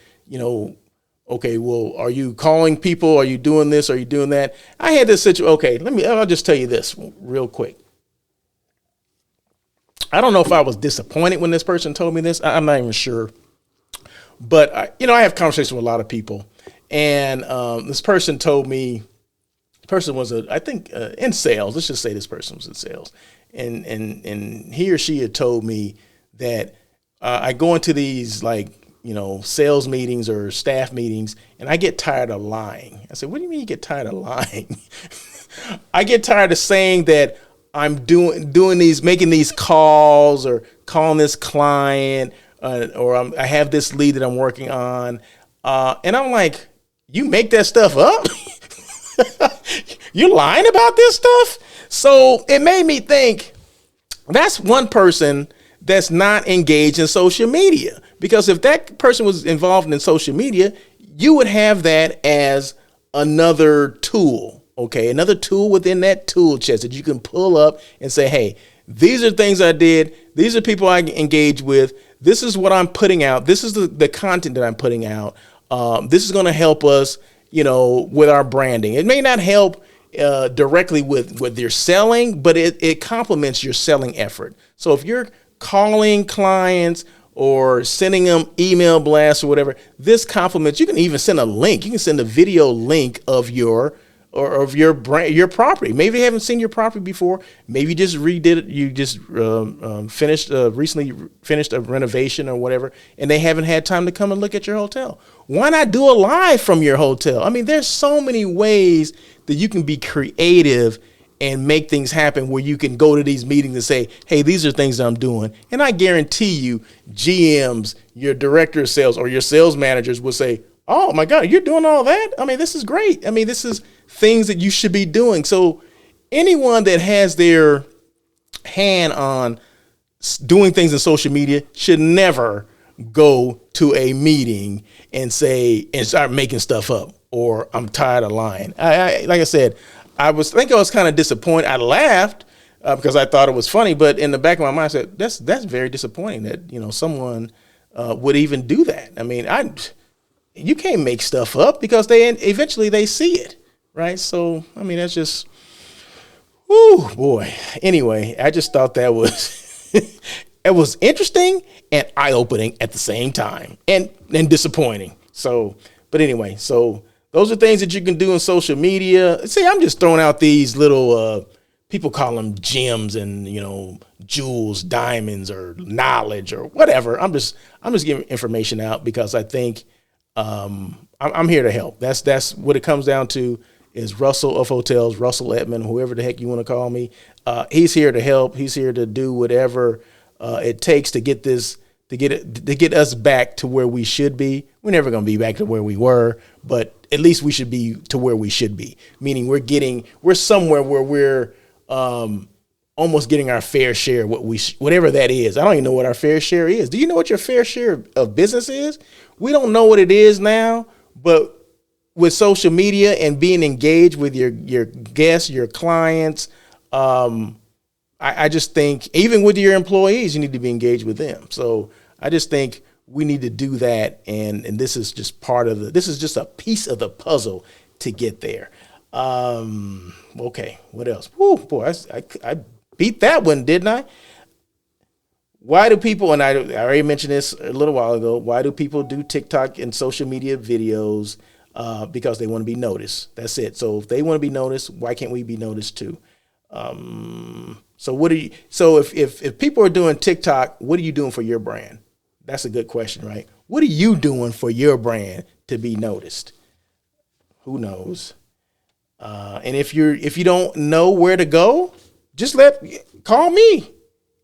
okay, well, are you calling people? Are you doing this? Are you doing that? I had this situation. Okay, I'll just tell you this real quick. I don't know if I was disappointed when this person told me this. I'm not even sure. But, I have conversations with a lot of people. And this person told me, person was in sales. Let's just say this person was in sales, and he or she had told me that I go into these sales meetings or staff meetings, and I get tired of lying. I said, "What do you mean you get tired of lying?" I get tired of saying that I'm making these calls or calling this client, or I have this lead that I'm working on, and I'm like, you make that stuff up? You're lying about this stuff? So it made me think that's one person that's not engaged in social media. Because if that person was involved in social media, you would have that as another tool, okay? Another tool within that tool chest that you can pull up and say, hey, these are things I did. These are people I engage with. This is what I'm putting out. This is the content that I'm putting out. This is going to help us, with our branding. It may not help directly with your selling, but it complements your selling effort. So if you're calling clients or sending them email blasts or whatever, this complements. You can even send a link. You can send a video link of your brand, your property. Maybe they haven't seen your property before. Maybe you just redid it. You just recently finished a renovation or whatever, and they haven't had time to come and look at your hotel. Why not do a live from your hotel? I mean, there's so many ways that you can be creative and make things happen where you can go to these meetings and say, hey, these are things that I'm doing. And I guarantee you, GMs, your director of sales, or your sales managers will say, oh my God, you're doing all that? I mean, this is great. I mean, this is things that you should be doing. So anyone that has their hand on doing things in social media should never go to a meeting and start making stuff up, or I'm tired of lying. Like I said, I was kind of disappointed. I laughed because I thought it was funny, but in the back of my mind, I said, that's very disappointing that, someone would even do that. I mean, you can't make stuff up because eventually they see it, right? So, I mean, that's just, whoo, boy. Anyway, I just thought that was, it was interesting and eye-opening at the same time, and disappointing. So, but anyway, so those are things that you can do in social media. See, I'm just throwing out these little, people call them gems and, jewels, diamonds, or knowledge, or whatever. I'm just giving information out because I think, I'm here to help. That's what it comes down to, is Russell of Hotels, Russell Edmond, whoever the heck you want to call me. He's here to help. He's here to do whatever it takes to get us back to where we should be. We're never going to be back to where we were, but at least we should be to where we should be. Meaning we're somewhere where we're almost getting our fair share, whatever that is. I don't even know what our fair share is. Do you know what your fair share of business is? We don't know what it is now, but with social media and being engaged with your guests, your clients, I just think even with your employees, you need to be engaged with them. So I just think we need to do that. And this is just this is just a piece of the puzzle to get there. Okay. What else? Woo, boy, I beat that one, didn't I? Why do people, and I already mentioned this a little while ago, why do people do TikTok and social media videos? Because they want to be noticed. That's it. So if they want to be noticed, why can't we be noticed too? So if people are doing TikTok, what are you doing for your brand? That's a good question, right? What are you doing for your brand to be noticed? Who knows? And if you don't know where to go, just call me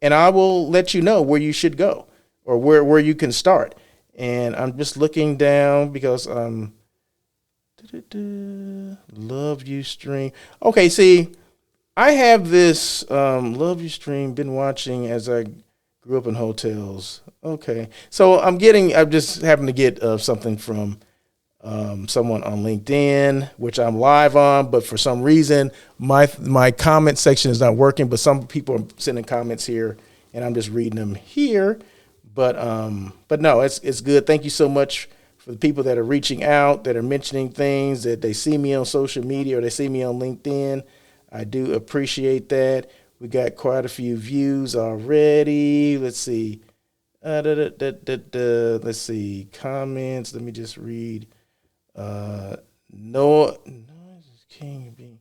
and I will let you know where you should go or where you can start. And I'm just looking down because love you stream. Okay, see, I have this love your stream. Been watching as I grew up in hotels. Okay, so I'm just having to get something from someone on LinkedIn, which I'm live on, but for some reason my comment section is not working. But some people are sending comments here, and I'm just reading them here. But no, it's good. Thank you so much for the people that are reaching out, that are mentioning things, that they see me on social media or they see me on LinkedIn. I do appreciate that. We got quite a few views already. Let's see. Let's see. Comments. Let me just read. Noise is king.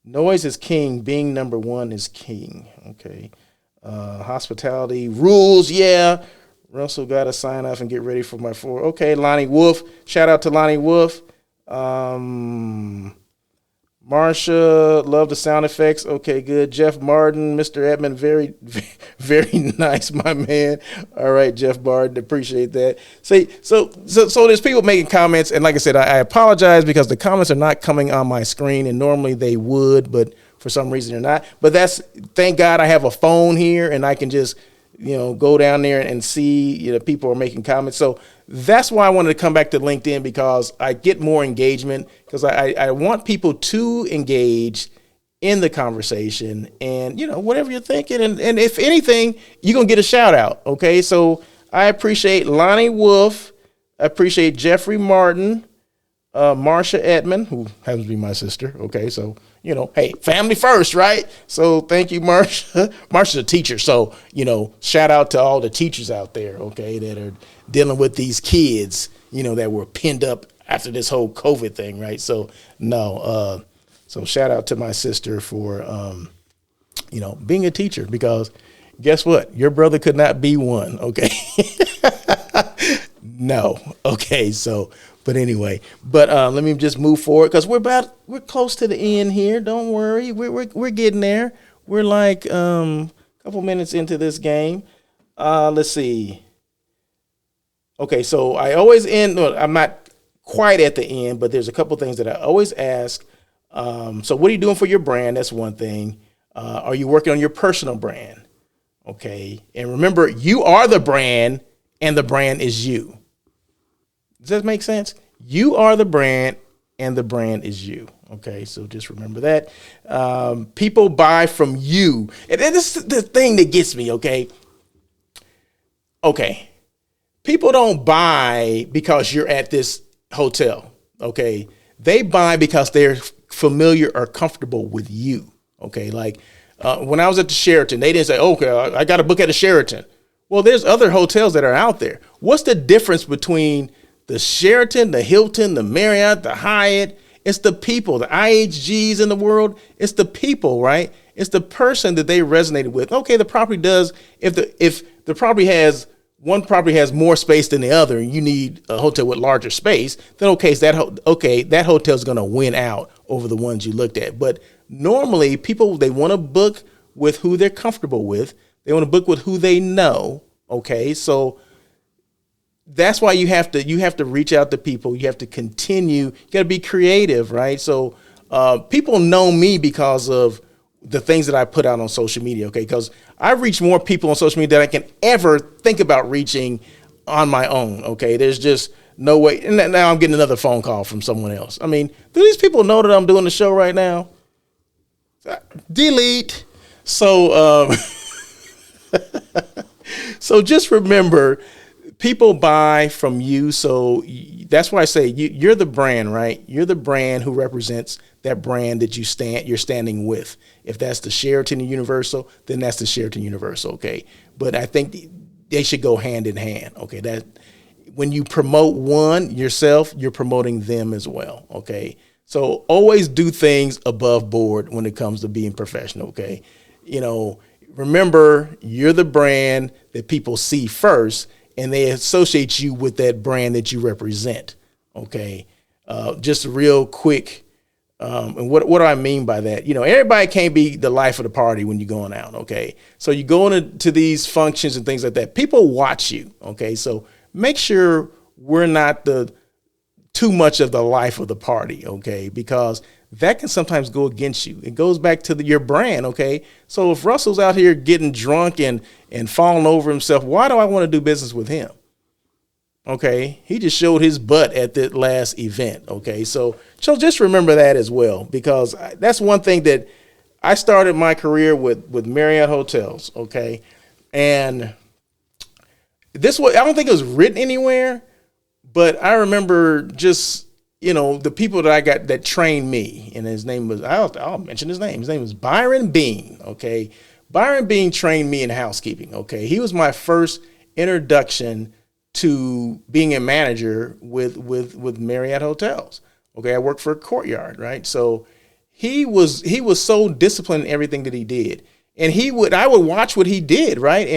Noise is king. Being number one is king. Okay. Hospitality rules. Yeah. Russell got to sign off and get ready for my 4. Okay, Lonnie Wolf. Shout out to Lonnie Wolf. Marsha, love the sound effects. Okay, good. Jeff Martin, Mr. Edmond, very, very nice, my man. All right, Jeff Martin, appreciate that. See, so there's people making comments, and like I said, I apologize because the comments are not coming on my screen, and normally they would, but for some reason they're not. But thank God I have a phone here, and I can just go down there and see, people are making comments. So that's why I wanted to come back to LinkedIn, because I get more engagement, because I want people to engage in the conversation and, whatever you're thinking. And if anything, you're going to get a shout out. Okay. So I appreciate Lonnie Wolf. I appreciate Jeffrey Martin, Marsha Edmond, who happens to be my sister. Okay. So, hey, family first, right? So thank you, Marsha. Marsha's a teacher. So, shout out to all the teachers out there, okay, that are dealing with these kids, that were pinned up after this whole COVID thing, right? So, no. So shout out to my sister for, being a teacher, because guess what? Your brother could not be one, okay? No. Okay. So, but anyway, let me just move forward, because we're close to the end here. Don't worry. We're getting there. We're like a couple minutes into this game. Let's see. Okay. So I always end, no, I'm not quite at the end, but there's a couple things that I always ask. So what are you doing for your brand? That's one thing. Are you working on your personal brand? Okay. And remember, you are the brand and the brand is you. Does that make sense? You are the brand and the brand is you. Okay, so just remember that. People buy from you. And this is the thing that gets me, okay? Okay. People don't buy because you're at this hotel, okay? They buy because they're familiar or comfortable with you, okay? Like when I was at the Sheraton, they didn't say, okay, I got to book at the Sheraton. Well, there's other hotels that are out there. What's the difference between the Sheraton, the Hilton, the Marriott, the Hyatt? It's the people, the IHGs in the world. It's the people, right? It's the person that they resonated with. Okay, the property does. If the property has one property has more space than the other, and you need a hotel with larger space, then that hotel is going to win out over the ones you looked at. But normally, people, they want to book with who they're comfortable with. They want to book with who they know. Okay, so that's why you have to reach out to people. You have to continue. You got to be creative, right? So people know me because of the things that I put out on social media, okay? Because I reach more people on social media than I can ever think about reaching on my own, okay? There's just no way. And now I'm getting another phone call from someone else. I mean, do these people know that I'm doing the show right now? Delete. So, so just remember, people buy from you. So that's why I say you're the brand, right? You're the brand who represents that brand that you're standing with. If that's the Sheraton Universal, then that's the Sheraton Universal. Okay. But I think they should go hand in hand. Okay. That when you promote one yourself, you're promoting them as well. Okay. So always do things above board when it comes to being professional. Okay. Remember, you're the brand that people see first, and they associate you with that brand that you represent. Okay. Just real quick. And what do I mean by that? Everybody can't be the life of the party when you're going out. Okay. So you go into these functions and things like that. People watch you. Okay. So make sure we're not too much of the life of the party. Okay. Because that can sometimes go against you. It goes back to your brand, okay? So if Russell's out here getting drunk and falling over himself, why do I want to do business with him? Okay, he just showed his butt at the last event, okay? So just remember that as well, because that's one thing that I started my career with Marriott Hotels, okay? And this was, I don't think it was written anywhere, but I remember just, the people that I got that trained me, and his name was, I'll mention his name. His name was Byron Bean, okay? Byron Bean trained me in housekeeping, okay? He was my first introduction to being a manager with Marriott Hotels. Okay, I worked for a Courtyard, right? So he was so disciplined in everything that he did. And I would watch what he did, right?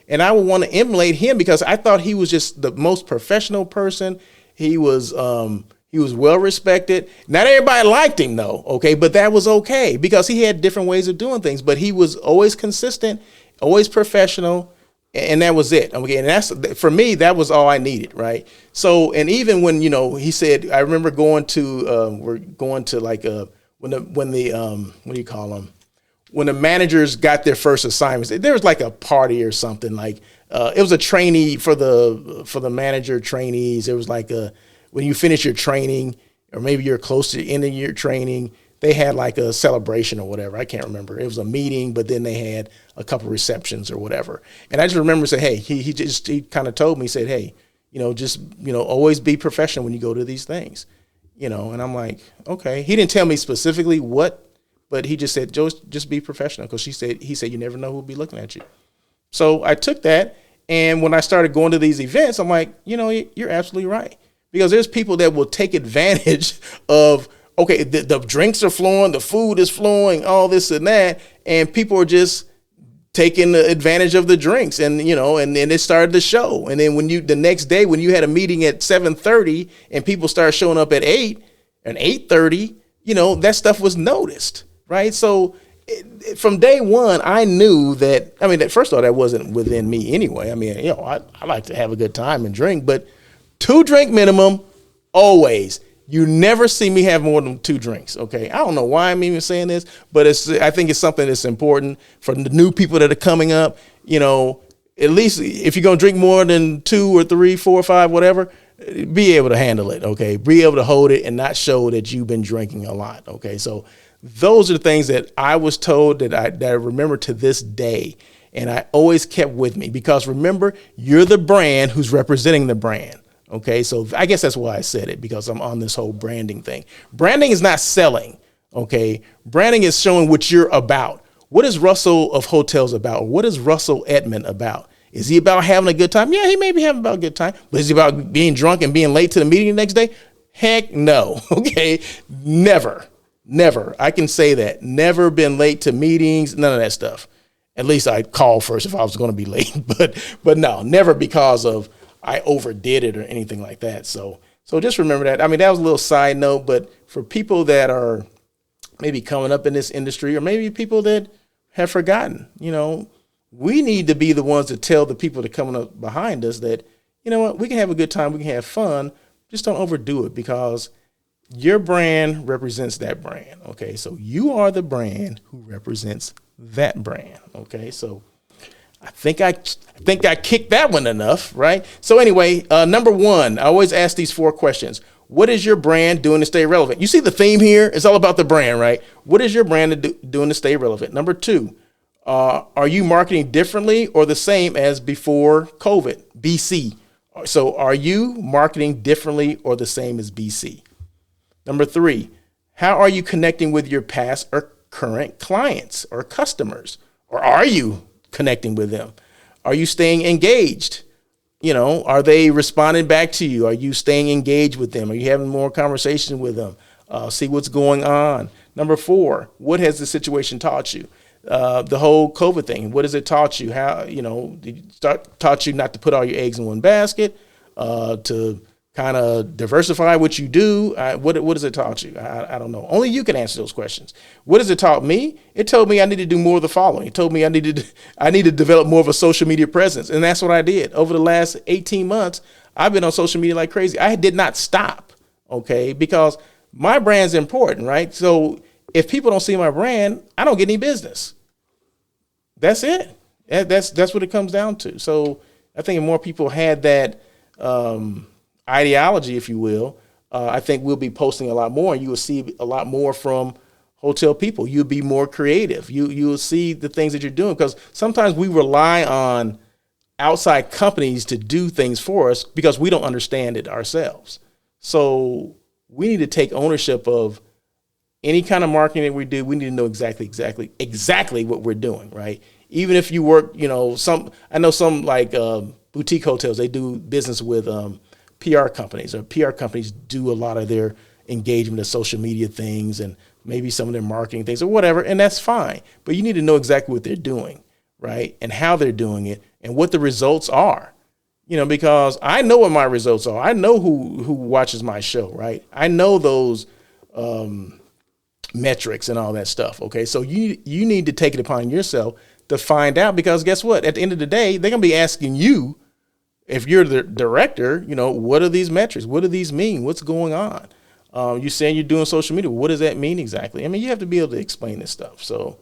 And I would want to emulate him because I thought he was just the most professional person. He was well respected. Not everybody liked him though, okay? But that was okay because he had different ways of doing things, but he was always consistent, always professional. And that was it. Okay. And that's, for me, that was all I needed. Right. So, and even when, he said, I remember going to, when the what do you call them? When the managers got their first assignments, there was like a party or something like, it was a trainee for the manager trainees. It was like when you finish your training or maybe you're close to the end of your training, they had like a celebration or whatever. I can't remember. It was a meeting, but then they had a couple receptions or whatever. And I just remember saying, hey, he kind of told me, he said, hey, just, always be professional when you go to these things, and I'm like, okay. He didn't tell me specifically what, but he just said, just be professional. Cause he said, you never know who'll be looking at you. So I took that. And when I started going to these events, I'm like, you're absolutely right. Because there's people that will take advantage of, okay, the drinks are flowing, the food is flowing, all this and that, and people are just taking advantage of the drinks, and and then it started the show. And then the next day when you had a meeting at 7:30 and people started showing up at 8 and 8:30, that stuff was noticed, right? So from day one, I knew that. I mean, first of all, that wasn't within me anyway. I mean, I like to have a good time and drink, but 2 drink minimum always. You never see me have more than 2 drinks, okay? I don't know why I'm even saying this, but I think it's something that's important for the new people that are coming up. At least if you're going to drink more than 2 or 3, 4 or 5, whatever, be able to handle it, okay? Be able to hold it and not show that you've been drinking a lot, okay? So those are the things that I was told that I remember to this day, and I always kept with me because remember, you're the brand who's representing the brand. Okay, so I guess that's why I said it, because I'm on this whole branding thing. Branding is not selling, okay? Branding is showing what you're about. What is Russell of Hotels about? What is Russell Edmond about? Is he about having a good time? Yeah, he may be having about a good time. But is he about being drunk and being late to the meeting the next day? Heck no, okay? Never. I can say that. Never been late to meetings, none of that stuff. At least I'd call first if I was going to be late. But no, never because of I overdid it or anything like that. So just remember that. I mean, that was a little side note, but for people that are maybe coming up in this industry, or maybe people that have forgotten, we need to be the ones to tell the people that are coming up behind us that, we can have a good time, we can have fun, just don't overdo it, because your brand represents that brand. Okay. So you are the brand who represents that brand. Okay. So I think I kicked that one enough, right? So anyway, number 1, I always ask these 4 questions. What is your brand doing to stay relevant? You see the theme here? It's all about the brand, right? What is your brand doing to stay relevant? Number 2, are you marketing differently or the same as before COVID, BC? So are you marketing differently or the same as BC? Number 3, how are you connecting with your past or current clients or customers? Or are you connecting with them? Are you staying engaged? Are they responding back to you? Are you staying engaged with them? Are you having more conversation with them? See what's going on. Number 4, what has the situation taught you? The whole COVID thing, what has it taught you? How, taught you not to put all your eggs in one basket, to kind of diversify what you do. What has it taught you? I don't know. Only you can answer those questions. What has it taught me? It told me I need to do more of the following. It told me I need to develop more of a social media presence. And that's what I did. Over the last 18 months, I've been on social media like crazy. I did not stop. Okay. Because my brand's important, right? So if people don't see my brand, I don't get any business. That's it. That's what it comes down to. So I think if more people had that ideology, if you will, I think we'll be posting a lot more, and you will see a lot more from hotel people. You'll be more creative. You will see the things that you're doing, because sometimes we rely on outside companies to do things for us because we don't understand it ourselves. So we need to take ownership of any kind of marketing that we do. We need to know exactly what we're doing, right? Even if you work, I know some like boutique hotels, they do business with PR companies, or PR companies do a lot of their engagement of social media things and maybe some of their marketing things or whatever, and that's fine. But you need to know exactly what they're doing, right? And how they're doing it and what the results are. Because I know what my results are. I know who watches my show, right? I know those metrics and all that stuff. Okay, so you need to take it upon yourself to find out, because guess what? At the end of the day, they're gonna be asking you, if you're the director, what are these metrics? What do these mean? What's going on? You're saying you're doing social media. What does that mean exactly? I mean, you have to be able to explain this stuff. So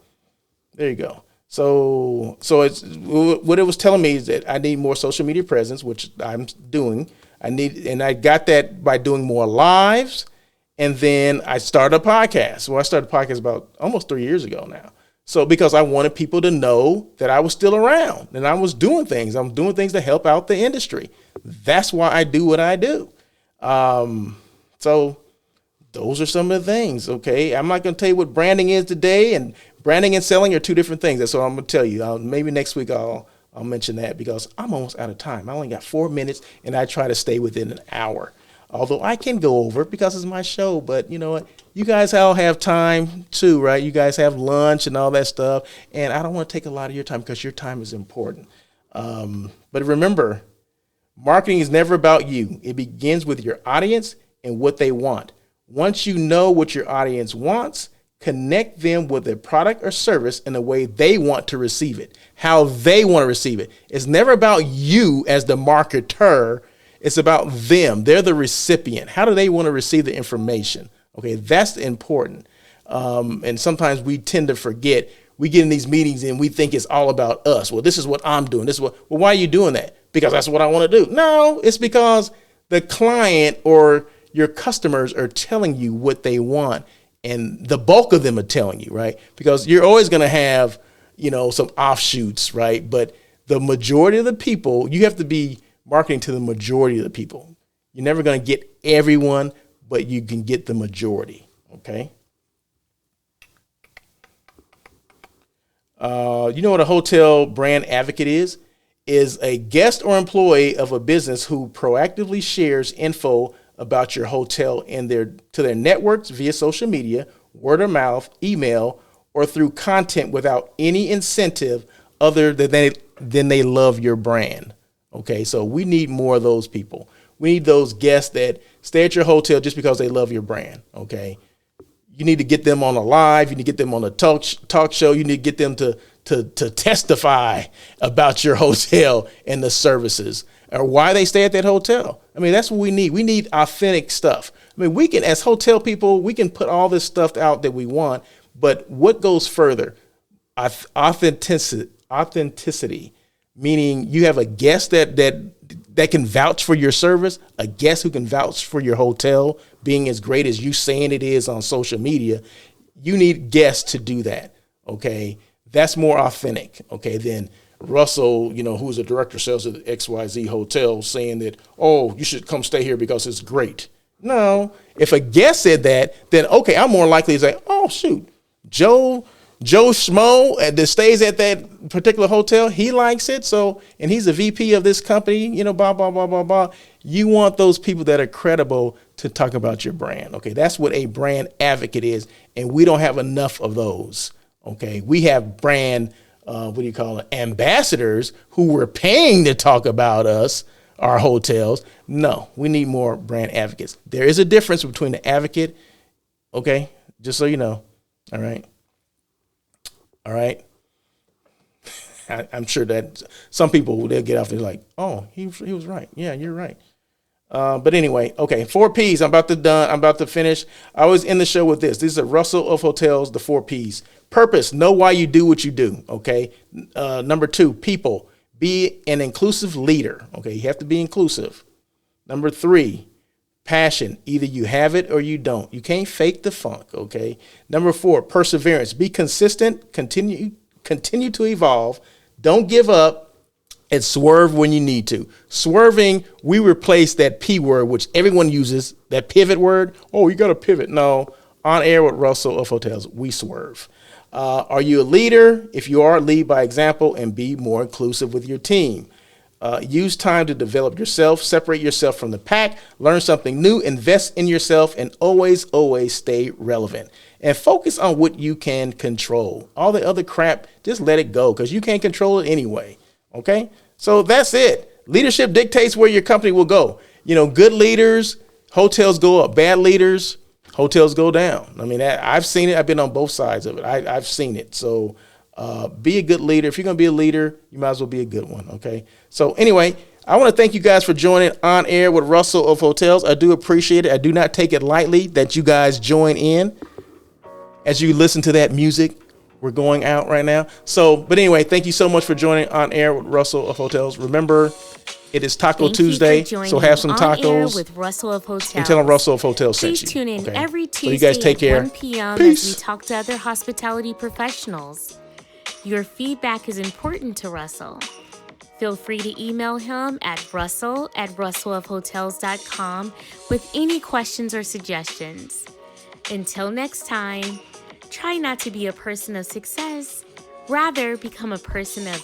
there you go. So it's what it was telling me is that I need more social media presence, which I'm doing. And I got that by doing more lives. And then I started a podcast. Well, I started a podcast about almost 3 years ago now. So because I wanted people to know that I was still around and I was doing things. I'm doing things to help out the industry. That's why I do what I do. So those are some of the things. Okay, I'm not going to tell you what branding is today, and branding and selling are two different things. That's what I'm going to tell you. Maybe next week I'll mention that, because I'm almost out of time. I only got 4 minutes, and I try to stay within an hour. Although I can go over because it's my show, but you know what? You guys all have time too, right? You guys have lunch and all that stuff, and I don't want to take a lot of your time because your time is important. But remember, marketing is never about you. It begins with your audience and what they want. Once you know what your audience wants, connect them with a product or service in the way they want to receive it, how they want to receive it. It's never about you as the marketer. It's about them. They're the recipient. How do they want to receive the information? Okay, that's important. And sometimes we tend to forget. We get in these meetings and we think it's all about us. Well, this is what I'm doing. Well, why are you doing that? Because that's what I want to do. No, it's because the client or your customers are telling you what they want. And the bulk of them are telling you, right? Because you're always going to have, some offshoots, right? But the majority of the people, you have to be marketing to the majority of the people. You're never going to get everyone, but you can get the majority, okay? You know what a hotel brand advocate is? Is a guest or employee of a business who proactively shares info about your hotel to their networks via social media, word of mouth, email, or through content without any incentive other than they love your brand. Okay, so we need more of those people. We need those guests that stay at your hotel just because they love your brand. Okay, you need to get them on a live. You need to get them on a talk show. You need to get them to testify about your hotel and the services or why they stay at that hotel. I mean, that's what we need. We need authentic stuff. I mean, we can, as hotel people, we can put all this stuff out that we want, but what goes further? Authenticity. Meaning you have a guest that can vouch for your service, a guest who can vouch for your hotel being as great as you saying it is on social media. You need guests to do that. Okay, that's more authentic. Okay, than Russell, who's a director of sales at the XYZ hotel, saying that, oh, you should come stay here because it's great. No, if a guest said that, then okay, I'm more likely to say, oh shoot, Joe Schmo that stays at that particular hotel, he likes it. So, and he's a VP of this company, blah, blah, blah, blah, blah. You want those people that are credible to talk about your brand. Okay. That's what a brand advocate is. And we don't have enough of those. Okay. We have brand, ambassadors who we're paying to talk about us, our hotels. No, we need more brand advocates. There is a difference between the advocate. Okay. Just so you know. All right. All right. I'm sure that some people, they'll get off there like, oh, he was right. Yeah, you're right. But anyway, okay, 4 P's. I'm about to finish. I always end the show with this. This is a Russell of Hotels, the 4 P's. Purpose, know why you do what you do, okay? Number 2, people, be an inclusive leader, okay? You have to be inclusive. Number 3, passion, either you have it or you don't. You can't fake the funk, okay? Number 4, perseverance, be consistent, continue to evolve, don't give up, and swerve when you need to. Swerving, we replace that P word, which everyone uses, that pivot word. Oh, you got to pivot. No, on air with Russell of Hotels, we swerve. Are you a leader? If you are, lead by example and be more inclusive with your team. Use time to develop yourself, separate yourself from the pack, learn something new, invest in yourself, and always stay relevant. And focus on what you can control. All the other crap, just let it go because you can't control it anyway. Okay? So that's it. Leadership dictates where your company will go. You know, good leaders, hotels go up. Bad leaders, hotels go down. I mean, I've seen it. I've been on both sides of it. I've seen it. So be a good leader. If you're going to be a leader, you might as well be a good one. Okay. So anyway, I want to thank you guys for joining On Air with Russell of Hotels. I do appreciate it. I do not take it lightly that you guys join in as you listen to that music. We're going out right now. So, but anyway, thank you so much for joining On Air with Russell of Hotels. Remember, it is Taco Tuesday, so have some tacos. With Russell of Hotels. And tell them Russell of Hotels sent you. Please tune in every Tuesday so you guys take care. at 1 p.m. Peace. as we talk to other hospitality professionals. Your feedback is important to Russell. Feel free to email him at russell@russellofhotels.com with any questions or suggestions. Until next time, try not to be a person of success. Rather, become a person of